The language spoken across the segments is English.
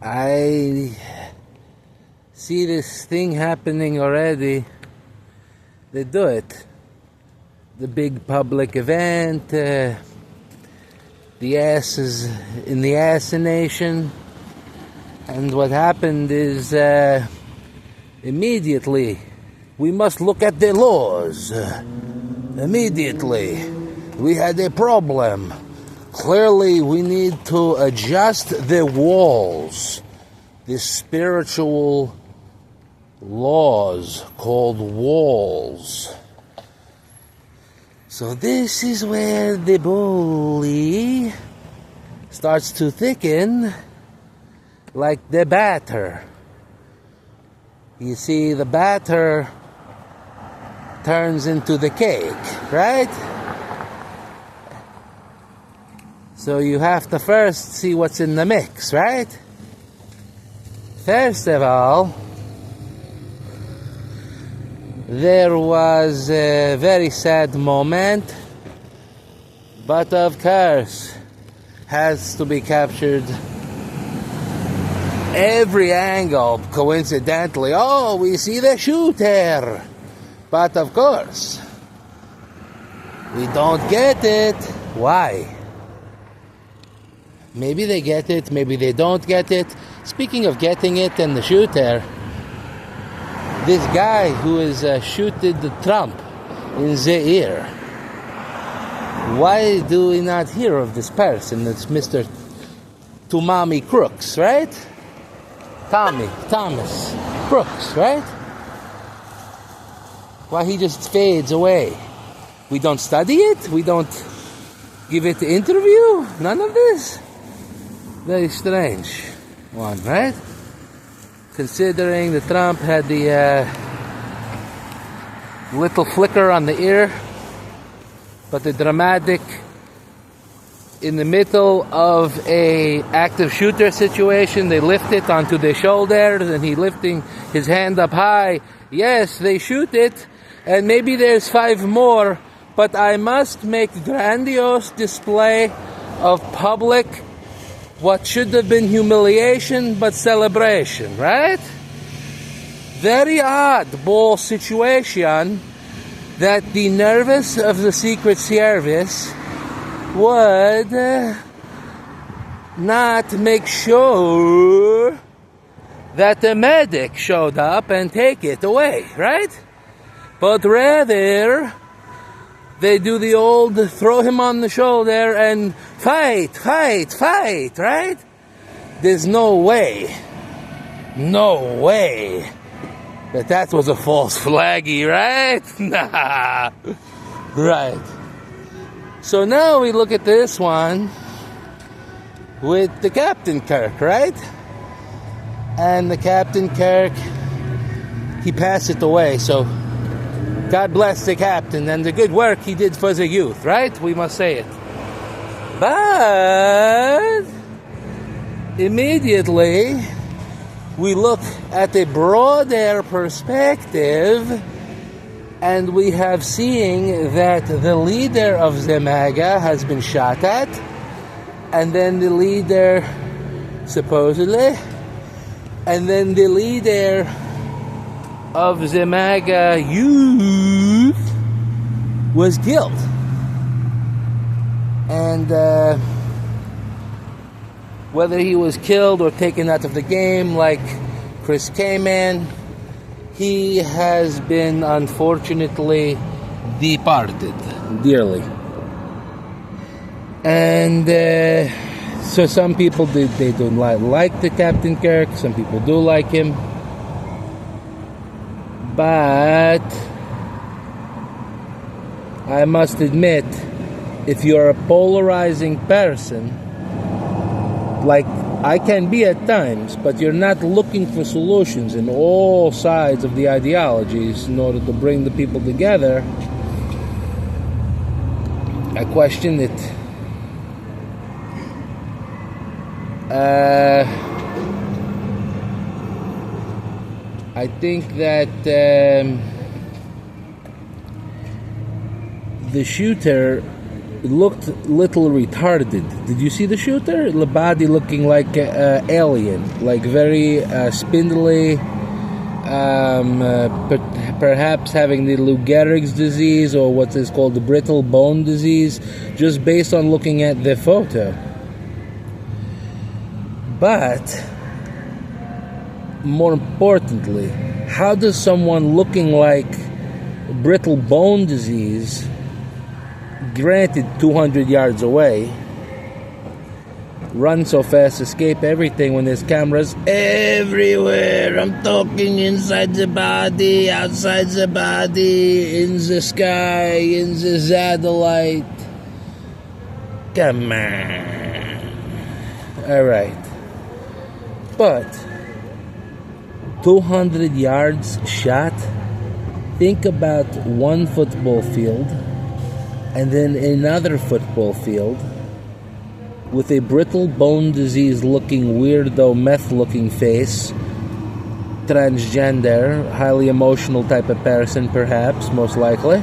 I see this thing happening already. They do it. The big public event, the asses in the assassination. And what happened is immediately we must look at the laws. Immediately we had a problem. Clearly we need to adjust the walls, the spiritual laws called walls. So this is where the bully starts to thicken like the batter. You see, the batter turns into the cake, right? So you have to first see what's in the mix, right? First of all, there was a very sad moment, but of course has to be captured every angle. Coincidentally, oh, we see the shooter, but of course we don't get it. Why? Maybe they get it, maybe they don't get it. Speaking of getting it and the shooter, this guy who is shooted Trump in the ear, why do we not hear of this person? It's Mr. Tumami Crooks, right? Thomas Crooks, right? Why he just fades away? We don't study it? We don't give it the interview? None of this? Very strange one, right? Considering that Trump had the little flicker on the ear, but the dramatic in the middle of a active shooter situation, they lift it onto their shoulders and he lifting his hand up high. Yes, they shoot it, and maybe there's 5 more, but I must make grandiose display of public what should have been humiliation but celebration, right? Very oddball situation that the nervous of the Secret Service would not make sure that the medic showed up and take it away, right? But rather they do the old throw him on the shoulder and fight, right? There's no way that was a false flaggy, right? Nah. Right. So now we look at this one with the Captain Kirk, right? And the Captain Kirk, he passed it away, so God bless the captain and the good work he did for the youth, right? We must say it. But immediately we look at a broader perspective, and we have seeing that the leader of the MAGA has been shot at, and then the leader, supposedly, and then the leader of the MAGA youth was killed. And whether he was killed or taken out of the game like Chris Kaman, he has been unfortunately departed dearly. And so some people they don't like the Captain Kirk, some people do like him. But I must admit, if you're a polarizing person, like I can be at times, but you're not looking for solutions in all sides of the ideologies in order to bring the people together, I question it. I think that the shooter looked little retarded. Did you see the shooter? The body looking like an alien, like very spindly, perhaps having the Lou Gehrig's disease, or what is called the brittle bone disease, just based on looking at the photo. But more importantly, how does someone looking like brittle bone disease, granted 200 yards away, run so fast, escape everything when there's cameras everywhere? I'm talking inside the body, outside the body, in the sky, in the satellite. Come on. Alright. But 200 yards shot, think about one football field and then another football field with a brittle bone disease looking weirdo meth looking face, transgender, highly emotional type of person perhaps, most likely,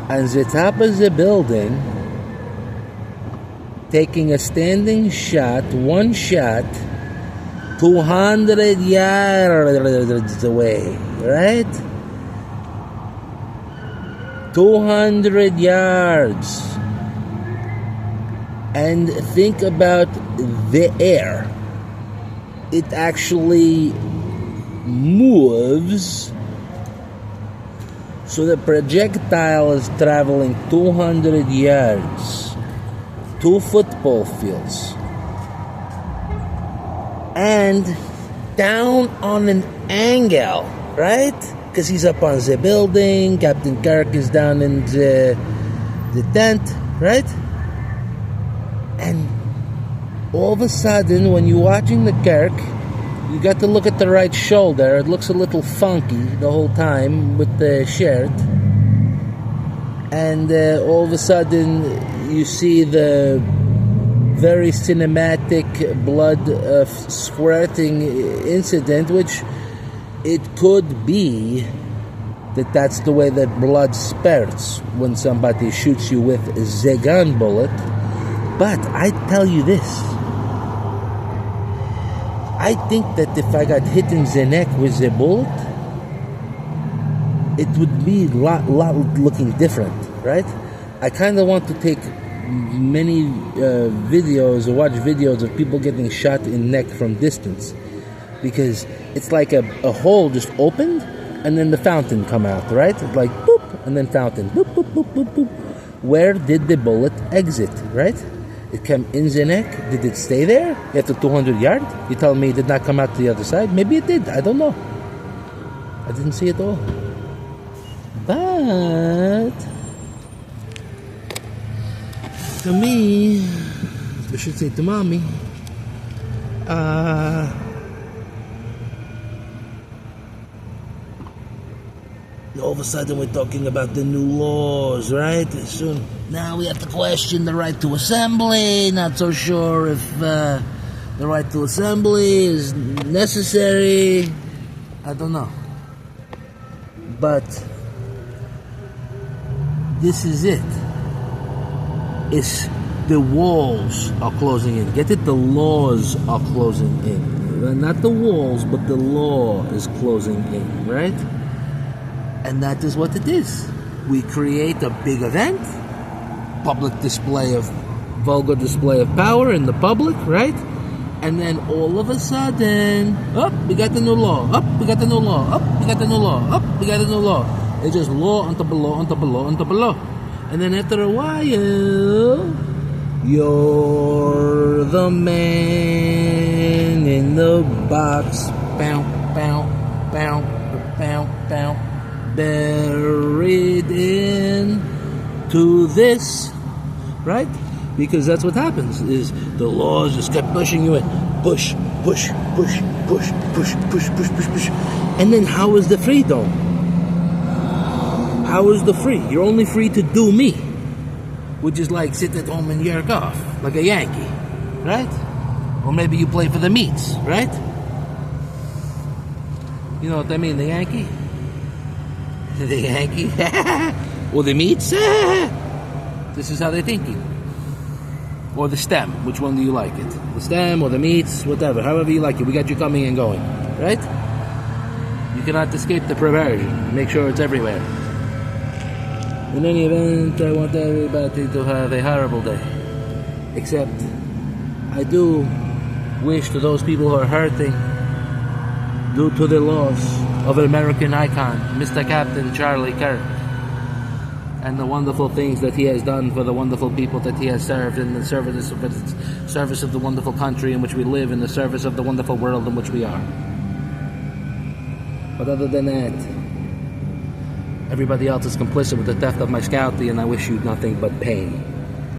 and the top of the building taking a standing shot, one shot, 200 yards away, right? 200 yards. And think about the air. It actually moves. So the projectile is traveling 200 yards. 2 football fields. And down on an angle, right? Because he's up on the building, Captain Kirk is down in the tent, right? And all of a sudden, when you're watching the Kirk, you got to look at the right shoulder. It looks a little funky the whole time with the shirt. And all of a sudden, you see the very cinematic blood squirting incident, which it could be that's the way that blood spurts when somebody shoots you with a gun bullet. But I tell you this, I think that if I got hit in the neck with a bullet, it would be a lot looking different, right? I kind of want to take many videos or watch videos of people getting shot in neck from distance, because it's like a hole just opened and then the fountain come out, right? It's like boop and then fountain, boop, boop, boop, boop, boop. Where did the bullet exit, right? It came in the neck. Did it stay there after 200 yards? You tell me it did not come out to the other side? Maybe it did. I don't know. I didn't see it all. But to me, I should say to mommy, all of a sudden we're talking about the new laws, right? Soon, now we have to question the right to assembly. Not so sure if the right to assembly is necessary. I don't know. But this is it. It's the walls are closing in. Get it? The laws are closing in. Not the walls, but the law is closing in, right? And that is what it is. We create a big event, public display of, vulgar display of power in the public, right? And then all of a sudden, we got the new law. We got the new law. We got the new law. We got the new law. It's just law on top of law, on top of law, on top of law. And then after a while, you're the man in the box. Bow, bow, bow, bow, bow. Buried in to this, right? Because that's what happens, is the laws just kept pushing you in. Push, push, push, push, push, push, push, push, push. And then how is the freedom? How is the free? You're only free to do me, which is like sit at home and yerk off, like a Yankee, right? Or maybe you play for the Mets, right? You know what I mean, the Yankee? The Yankee? Or the Mets? This is how they're thinking. Or the stem. Which one do you like it? The stem or the meats, whatever. However you like it. We got you coming and going. Right? You cannot escape the perversion. Make sure it's everywhere. In any event, I want everybody to have a horrible day. Except, I do wish to those people who are hurting due to the loss of an American icon, Mr. Captain Charlie Kirk, and the wonderful things that he has done for the wonderful people that he has served in the service of the wonderful country in which we live, in the service of the wonderful world in which we are. But other than that, everybody else is complicit with the theft of my Scouty, and I wish you nothing but pain.